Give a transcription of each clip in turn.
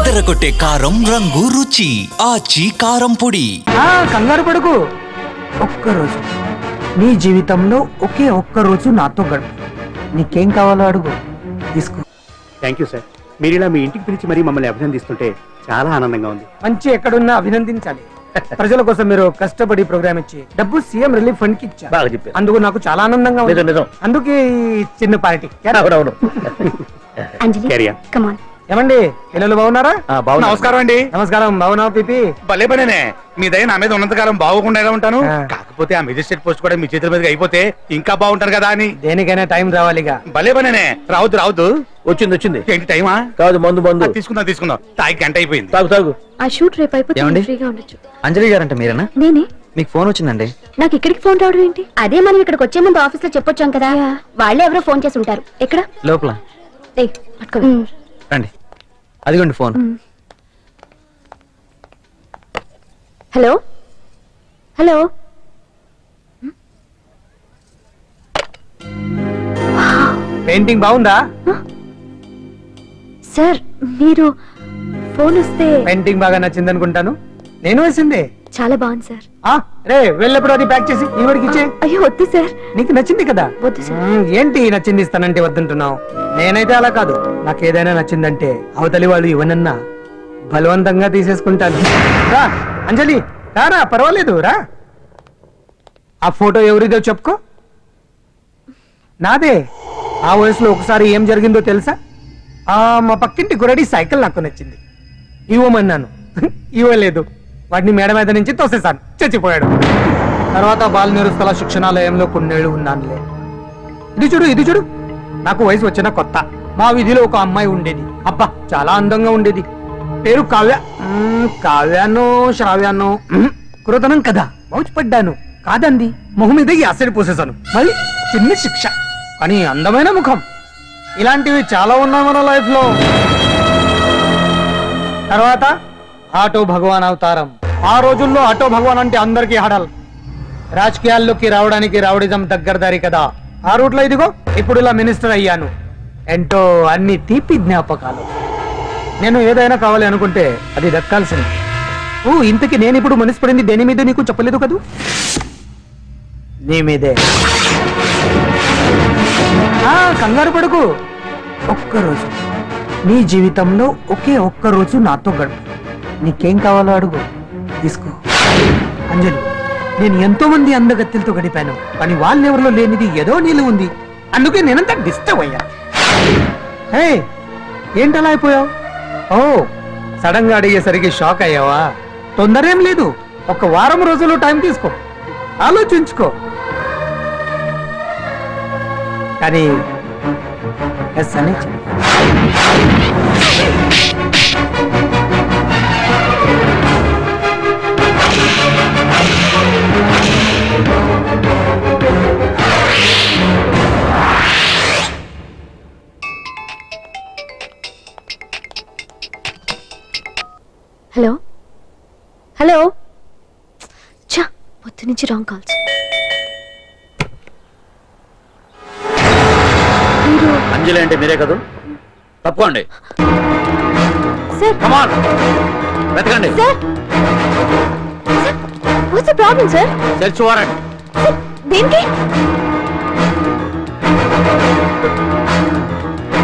అదరగొట్టే కారం రంగు రుచి ఆచి కారం పొడి. కంగారు పడుకు. ఒక్కరోజు నీ జీవితంలో ఒకే ఒక్కరోజు నాతో గడుపు. నీకేం కావాలో అడుగు, తీసుకో. Thank you sir. మీరు ఇలా మీ ఇంటికి పిలిచి మరీ మమ్మల్ని అభినందిస్తుంటే చాలా ఆనందంగా ఉంది. మంచి ఎక్కడున్నా అభినందించాలి. ప్రజల కోసం మీరు కష్టపడి ప్రోగ్రామ్ ఇచ్చి డబ్బు సీఎం రిలీఫ్ ఫండ్ కి ఇచ్చారు. బాగా చెప్పారు. అందుకు నాకు చాలా ఆనందంగా ఉంది. అందుకే ఈ చిన్న పార్టీ. ఏమండి పిల్లలు బాగున్నారా? నమస్కారం అండి. నమస్కారం. బాగున్నావు పిపి? భలే పనేనే. మీ దయ నా మీద ఉన్నంతకాలం బాగుకుండా ఎలా ఉంటాను. కాకపోతే ఆ మెజిస్ట్రేట్ పోస్ట్ కూడా మీ చేతుల మీదకి అయిపోతే ఇంకా బాగుంటారు కదా అని. దేనికైనా టైం రావాలిగా. భలే పనేనే. రావద్దు. వచ్చింది. ఏంటి టైమా? కాదు, మందు. తీసుకుందాం. తాగి గంట అయిపోయింది. తాగు. ఆ షూట్ రేపు అయిపోతుంది, ఫ్రీగా ఉండొచ్చు. అంజలి గారంట మీరేనా? నేనే. మీకు ఫోన్ వచ్చిందండి. నాకు ఇక్కడికి ఫోన్ రావడం ఏంటి? అదే మనం ఇక్కడికి వచ్చే ముందు ఆఫీస్ లో చెప్పొచ్చాం కదా, వాళ్ళే ఎవరో ఫోన్ చేసి ఉంటారు. ఎక్కడ? లోపల. రండి, అదిగోండి ఫోన్. హలో. పెయింటింగ్ బాగుందా సార్? మీరు ఫోన్ వస్తే పెయింటింగ్ బాగా నచ్చింది అనుకుంటాను. నేను వేసింది. చాలా బాగుంది సార్. రే వెళ్ళప్పుడు అది ప్యాక్ చేసి ఈవిడికి ఇచ్చే. అయ్యో వద్దు సార్. నీకు నచ్చింది కదా. వద్దు సార్. ఏంటి నచ్చింది ఇస్తానంటే వద్దంటున్నావు? నేనైతే అలా కాదు. నాకు ఏదైనా నచ్చిందంటే అవతలి వాళ్ళు ఇవ్వనన్నా బలవంతంగా తీసేసుకుంటాను. రా అంజలి, రారా, పర్వాలేదు రా. ఆ ఫోటో ఎవరిదో చెప్పుకో. నాదే. ఆ వయసులో ఒకసారి ఏం జరిగిందో తెలుసా? మా పక్కింటి గురడి సైకిల్ నాకు నచ్చింది, ఇవ్వమన్నాను. ఇవ్వలేదు. వాడిని మేడ మీద నుంచి తోసేశాను, చచ్చిపోయాడు. తర్వాత బాల నిరుస్తల శిక్షణాలయంలో కొన్నేళ్లు ఉన్నానులే. ఇది చూడు. నాకు వయసు వచ్చిన కొత్త మా వీధిలో ఒక అమ్మాయి ఉండేది. అబ్బా చాలా అందంగా ఉండేది. పేరు కావ్యానో శ్రావ్యానో. కురతనం కదా, మౌచిపడ్డాను. కాదండి, మొహం మీద యాసిడ్ పోసేశాను. మళ్ళీ చిన్న శిక్ష, కానీ అందమైన ముఖం. ఇలాంటివి చాలా ఉన్నాయి మన లైఫ్ లో. తర్వాత ఆటో భగవాన్ అవతారం. ఆ రోజుల్లో ఆటో భగవాన్ అంటే అందరికీ హడల్. రాజకీయాల్లోకి రావడానికి రౌడిజం దగ్గరదారి కదా. ఆ రూట్లో ఇదిగో ఇప్పుడు ఇలా మినిస్టర్ అయ్యాను. ఎంతో అన్ని తీపి జ్ఞాపకాలు. నేను ఏదైనా కావాలి అనుకుంటే అది దక్కాల్సింది. ఇంతకీ నేను ఇప్పుడు మనసు పడింది దేని మీద నీకు చెప్పలేదు కదూ? నీ మీదే. కంగారు పడుకు. ఒక్కరోజు నీ జీవితంలో ఒకే ఒక్కరోజు నాతో గడుపు. నీకేం కావాలో అడుగు, తీసుకో. అంజలి, నేను ఎంతో మంది అందగత్తెలతో గడిపాను, కానీ వాళ్ళెవరిలో లేనిది ఏదో నీళ్ళు ఉంది. అందుకే నేనంతా డిస్టర్బ్ అయ్యా. ఏంటలా అయిపోయావు? సడన్ గా అడిగేసరికి షాక్ అయ్యావా? తొందర ఏం లేదు, ఒక వారం రోజులు టైం తీసుకో, ఆలోచించుకో. కానీ ఎస్ అని చెప్పు. హలో. చా, పొద్దు నుంచి రాంగ్ కాల్స్. అంజలి అంటే మీరే కదా? తప్పుకోండి. సార్ కమాన్, వెతకండి. Sir, what's the problem sir? Search warrant. దేనికి?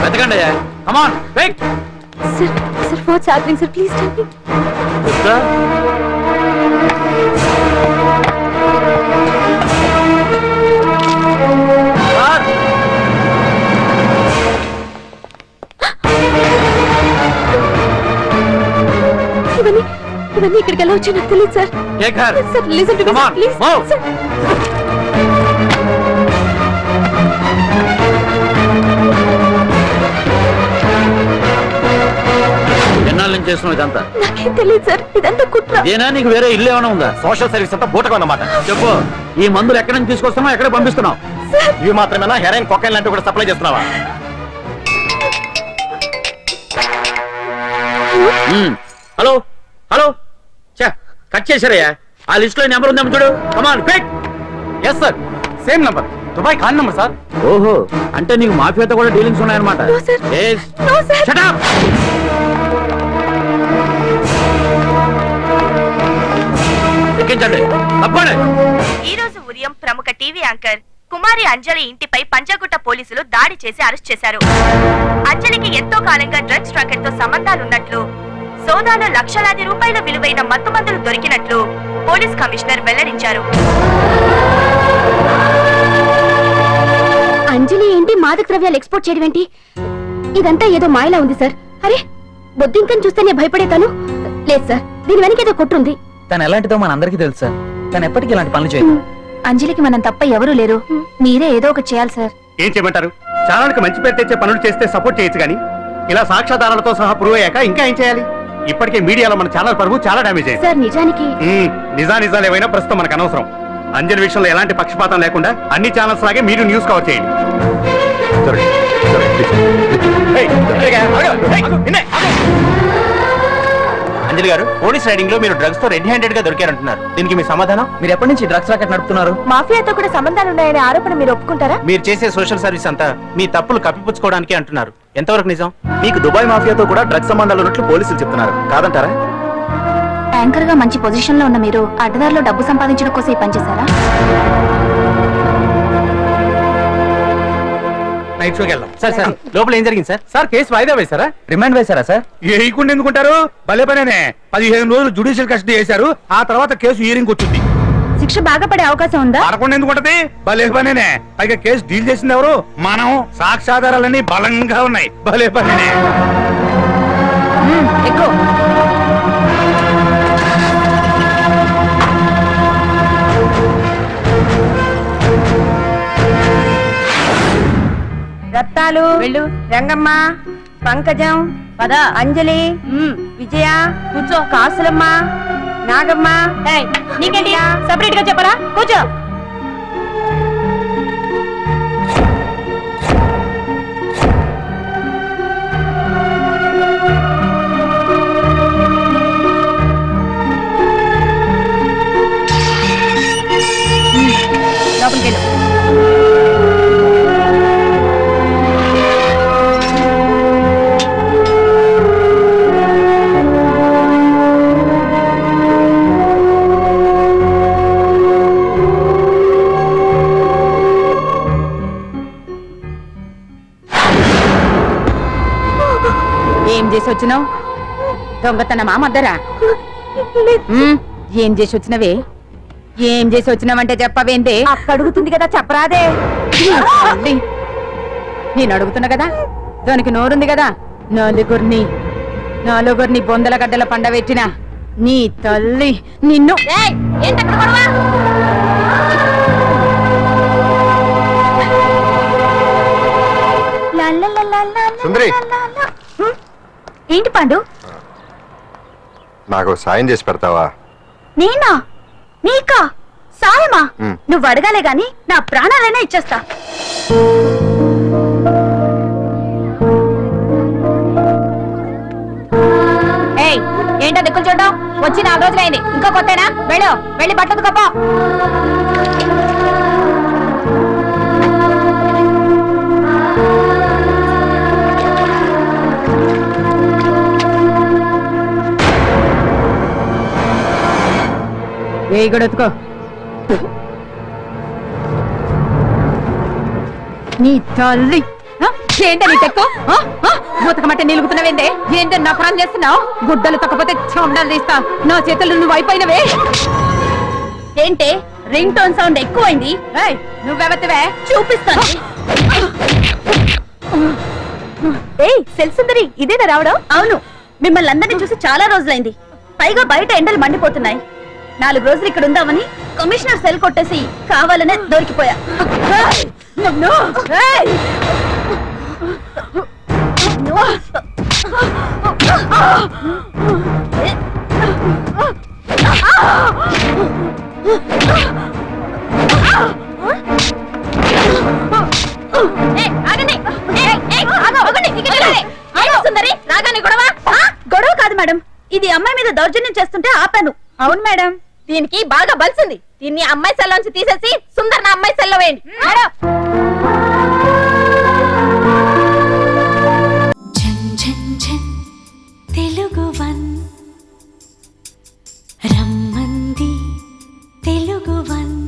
వెతకండి. Come on, wait. Sir what's happening sir? Please tell me. ఇవన్నీ ఇక్కడికి ఎలా వచ్చా నాకు తెలియదు sir. Sir listen to me please. ఎన్నాళ్ళ నుంచి చేస్తున్నావు ఇదంతా? నాకేం తెలియదు సార్, ఇదంతా కుట్ర. ఇదేనా నీకు వేరే ఇల్లు ఏమైనా ఉందా? సోషల్ సర్వీస్ అంతా బూటకం అన్నమాట. చెప్పు, ఈ మందులు ఎక్కడి నుంచి తీసుకొస్తున్నావు, ఎక్కడ పంపిస్తున్నావు? ఇవి మాత్రమేనా? హెరాయిన్, కొకైన్ లాంటివి కూడా సప్లై చేస్తున్నావా? హలో. కట్ చేశారయ్యా. ఆ లిస్ట్ లో నెంబర్ ఉందేమో చూడు. Come on quick. Yes sir, same number. Dubai Khan number sir. ఓహో, అంటే నీకు మాఫియాతో కూడా డీలింగ్స్ ఉన్నాయన్నమాట. No, sir. No, sir. Shut up! తగ్గించండి. తప్పండి. ఈ రోజు ఉదయం ప్రముఖ టీవీ యాంకర్ కుమారి అంజలి ఇంటిపై పంజాగుట్ట పోలీసులు దాడి చేసి అరెస్ట్ చేశారు. అంజలికి ఎంతో కాలంగా డ్రగ్స్ రాకెట్ తో సంబంధాలున్నట్లు, సోదాలో లక్షలాది రూపాయల విలువైన మత్తుమందులు దొరికినట్లు పోలీస్ కమిషనర్ వెల్లడించారు. అంజలి ఏంటి మాదక ద్రవ్యాలు ఎక్స్పోర్ట్ చేయడం ఏంటి? ఇదంతా ఏదో మాయలా ఉంది సార్. అరే బొద్దింకని చూస్తేనే భయపడేతాను. లేదు సార్, దీని వెనక ఏదో కుట్రుంది. తను ఎలాంటిదో మన అందరికీ తెలుసు సార్. తను ఎప్పటికీ ఇలాంటి పనులు చేయదు. అంజలికి మనం తప్ప ఎవరూ లేరు. మీరే ఏదో ఒకటి చేయాలి సార్. ఏం చేయమంటారు? ఛానల్కి మంచి పేరు తెచ్చే పనులు చేస్తే సపోర్ట్ చేయొచ్చు కానీ ఇలా సాక్ష్యాధారాలతో సహా ప్రూవ్ అయ్యాక ఇంకా ఏం చేయాలి? ఇప్పటికే మీడియాలో మన ఛానల్ పరువు చాలా డ్యామేజ్ అయింది. సార్ నిజానికి నిజాలు ఏమైనా ప్రస్తుతం మనకు అనవసరం. అంజలి విషయంలో ఎలాంటి పక్షపాతం లేకుండా అన్ని ఛానల్స్ లాగే మీరు న్యూస్ కవర్ చేయండి. అంజలి గారు, పోలీస్ రైడింగ్ లో మీరు డ్రగ్స్ తో రెడ్ హ్యాండెడ్ గా దొరికారంటున్నారు. దీనికి మీ సమాధానం? మీరు ఎప్పటి నుంచి డ్రగ్స్ రాకెట్ నడుపుతున్నారు? మాఫియాతో కూడా సంబంధాలున్నాయనే ఆరోపణ మీరు ఒప్పుకుంటారా? మీరు చేసే సోషల్ సర్వీస్ అంతా మీ తప్పులు కప్పిపుచ్చుకోవడానికి అంటున్నారు. ఎంతవరకు నిజం? మీకు దుబాయ్ మాఫియాతో కూడా డ్రగ్స్ సంబంధాలు ఉన్నట్లు పోలీసులు చెప్తున్నారు. కాదంటారా? యాంకర్ గా మంచి పొజిషన్ లో ఉన్న మీరు అడ్డదారిలో డబ్బు సంపాదించడం కోసం ఈ పని చేశారా? నైట్ షోకి వెళ్దాం. సార్ సార్ లోపల ఏం జరిగింది సార్? సార్ కేసు వాయిదా వేశారా? రిమాండ్ వేశారా సార్? వేయకుండా ఎందుకుంటారు? భలే పనేనే. 15 రోజులు జుడిషియల్ కస్టడీ చేశారు. ఆ తర్వాత కేసు హియరింగ్ వచ్చింది. శిక్ష బాగా పడే అవకాశం ఉందా? పడకుండా ఎందుకుంటది? భలే పనేనే. పైగా కేసు డీల్ చేసింది ఎవరు? మనం. సాక్ష్యాధారాలన్నీ బలంగా ఉన్నాయి. భలే పనేనే. ఎక్కువ రత్నాలు, రంగమ్మ, పంకజం, పద, అంజలి, విజయ, కూర్చో, కాసులమ్మ, నాగమ్మ. నీకేంటి సపరేట్ గా చెప్పరా? కూర్చో. లోపలికి వెళ్ళు. ఏం చేసి వచ్చినావు? దొంగతనమా మద్దరా? ఏం చేసి వచ్చినవే? ఏం చేసి వచ్చినావంటే చెప్పవేంటే? అడుగుతుంది కదా, చెప్పరాదే. నేను అడుగుతున్నా కదా, దానికి నోరుంది కదా. నలుగురిని బొందల గడ్డల పండబెట్టిన నీ తల్లి నిన్ను. సుందరి, ఏంటి పాండు? నాకు సాయం చేసి పెడతావా? నేనా? నీకా సాయమా? నువ్వు అడగాలే గాని నా ప్రాణాలైనా ఇచ్చేస్తా. ఏంటో దిక్కులు చూడడం? వచ్చి 4 రోజులైంది, ఇంకా కొత్తేనా? వెళ్ళి బట్టలు కప్ప. ఏ గడెత్తుకో. నీ తల్లి ఏంట నీ టెక్కు? ఉతకమంటే నిలుగుతున్నావేంటే? ఏంటో నా ప్రాణం చేస్తున్నావు? గుడ్డలు తక్కపోతే చెండాలు తీస్తా. నా చేతులు నువ్వు అయిపోయినవే. ఏంటే రింగ్ టోన్ సౌండ్ ఎక్కువైంది? నువ్వెవతివే చూపిస్తాను. సెల్సుందరి, ఇదేనా రావడం? అవును, మిమ్మల్ని అందరినీ చూసి చాలా రోజులైంది. పైగా బయట ఎండలు మండిపోతున్నాయి. 4 రోజులు ఇక్కడ ఉందామని కమిషనర్ సెల్ కొట్టేసి కావాలనే దొరికిపోయా. గొడవ కాదు మేడం, ఇది అమ్మాయి మీద దౌర్జన్యం చేస్తుంటే ఆపాను. అవును మేడం, దీనికి బాగా బలిసింది. దీన్ని అమ్మాయి సెల్లోంచి తీసేసి సుందర్ నా అమ్మాయి సెల్లో వేయండి. తెలుగు వన్ రమ్మంది ఒక